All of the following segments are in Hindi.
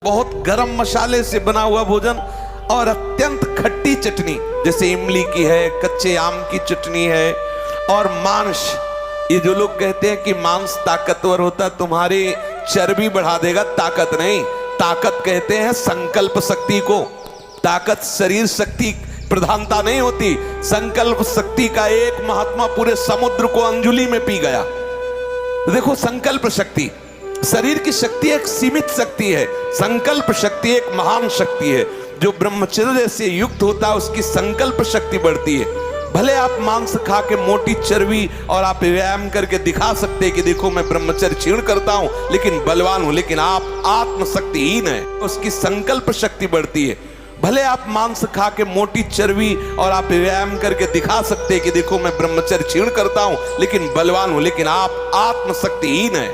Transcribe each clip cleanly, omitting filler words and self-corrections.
बहुत गरम मसाले से बना हुआ भोजन और अत्यंत खट्टी चटनी, जैसे इमली की है, कच्चे आम की चटनी है, और मांस। ये जो लोग कहते हैं कि मांस ताकतवर होता, तुम्हारी चर्बी बढ़ा देगा, ताकत नहीं। ताकत कहते हैं संकल्प शक्ति को। ताकत शरीर शक्ति प्रधानता नहीं होती। संकल्प शक्ति का एक महात्मा पूरे समुद्र को अंजुलि में पी गया। देखो, संकल्प शक्ति, शरीर की शक्ति एक सीमित शक्ति है, संकल्प शक्ति एक महान शक्ति है। जो ब्रह्मचर्य से युक्त होता है उसकी संकल्प शक्ति बढ़ती है। भले आप मांस खा के मोटी चर्बी और आप व्यायाम करके दिखा सकते हैं कि देखो मैं ब्रह्मचर्य क्षीण करता हूं लेकिन बलवान हूं, लेकिन आप आत्मशक्तिहीन है, उसकी संकल्प शक्ति बढ़ती है। भले आप मांस खा के मोटी चर्बी और आप व्यायाम करके दिखा सकते हैं कि देखो मैं ब्रह्मचर्य क्षीण करता हूं लेकिन बलवान हूं, लेकिन आप आत्मशक्तिहीन है।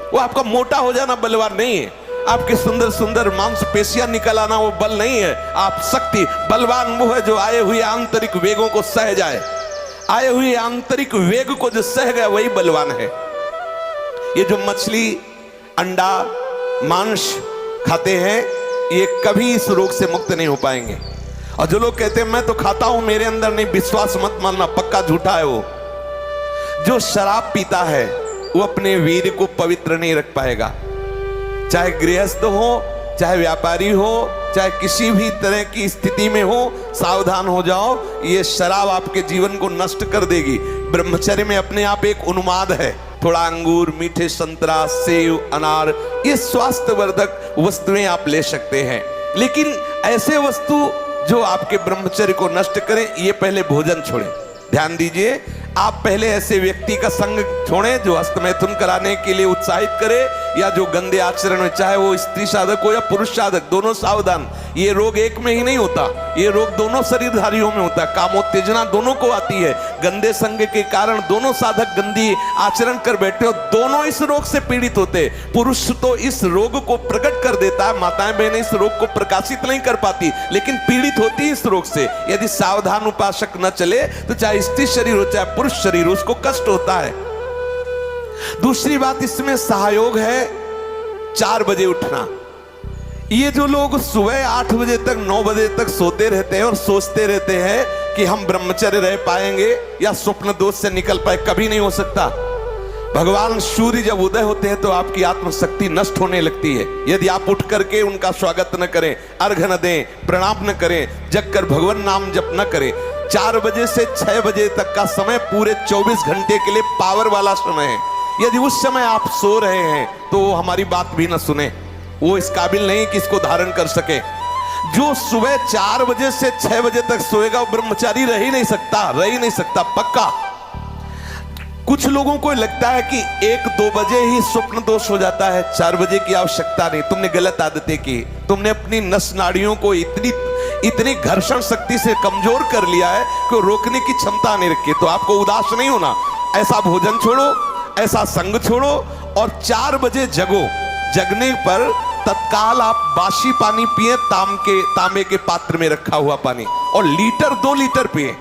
वो आपका मोटा हो जाना बलवान नहीं है, आपके सुंदर सुंदर मांसपेशियां निकल आना वो बल नहीं है। आप शक्ति, बलवान वो है जो आए हुए आंतरिक वेगों को सह जाए। आए हुए आंतरिक वेग को जो सह गया वही बलवान है। ये जो मछली, अंडा, मांस खाते हैं ये कभी इस रोग से मुक्त नहीं हो पाएंगे। और जो लोग कहते हैं मैं तो खाता हूं मेरे अंदर नहीं, विश्वास मत मानना, पक्का झूठा है वो। जो शराब पीता है वो अपने वीर को पवित्र नहीं रख पाएगा। चाहे गृहस्थ हो, चाहे व्यापारी हो, चाहे किसी भी तरह की स्थिति में हो, सावधान हो जाओ, ये शराब आपके जीवन को नष्ट कर देगी। ब्रह्मचर्य में अपने आप एक उन्माद है। थोड़ा अंगूर, मीठे संतरा, सेव, अनार, ये स्वास्थ्यवर्धक वस्तुएं आप ले सकते हैं, लेकिन ऐसे वस्तु जो आपके ब्रह्मचर्य को नष्ट करें, ये पहले भोजन छोड़ें। ध्यान दीजिए, आप पहले ऐसे व्यक्ति का संग छोड़ें जो हस्तमैथुन कराने के लिए उत्साहित करे या जो गंदे आचरण में, चाहे वो स्त्री साधक हो या पुरुष साधक, दोनों सावधान। ये रोग एक में ही नहीं होता, ये रोग दोनों शरीरधारियों में होता है। कामोत्तेजना दोनों को आती है। गंदे संग के कारण दोनों साधक गंदी आचरण कर बैठे हो, दोनों इस रोग से पीड़ित होते। पुरुष तो इस रोग को प्रकट कर देता है, माताएं बहनें इस रोग को प्रकाशित नहीं कर पाती, लेकिन पीड़ित होती है इस रोग से। यदि सावधान उपासक न चले तो चाहे स्त्री शरीर हो चाहे पुरुष शरीर, उसको कष्ट होता है। दूसरी बात इसमें सहयोग है 4 बजे उठना। ये जो लोग सुबह 8 बजे तक 9 बजे तक सोते रहते हैं और सोचते रहते हैं कि हम ब्रह्मचर्य रह पाएंगे या स्वप्न दोष से निकल पाए, कभी नहीं हो सकता। भगवान सूर्य जब उदय होते हैं तो आपकी आत्मशक्ति नष्ट होने लगती है। यदि आप उठ करके उनका स्वागत न करें, अर्घ्य न दें, प्रणाम न करें, जग कर भगवान नाम जप न करें। 4 बजे से 6 बजे तक का समय पूरे 24 घंटे के लिए पावर वाला समय है। यदि उस समय आप सो रहे हैं तो वो हमारी बात भी न सुने, वो इस काबिल नहीं कि इसको धारण कर सके। जो सुबह 4 बजे से 6 बजे तक सोएगा वो ब्रह्मचारी रह ही नहीं सकता, पक्का। कुछ लोगों को लगता है कि 1-2 बजे ही स्वप्न दोष हो जाता है, 4 बजे की आवश्यकता नहीं। तुमने गलत आदतें की, तुमने अपनी नस नाड़ियों को इतनी घर्षण शक्ति से कमजोर कर लिया है कि रोकने की क्षमता नहीं रखी। तो आपको उदास नहीं होना, ऐसा भोजन छोड़ो, ऐसा संग छोड़ो और 4 बजे जगो। जगने पर तत्काल आप बासी पानी पिए, तांबे के पात्र में रखा हुआ पानी, और 1-2 लीटर पिए।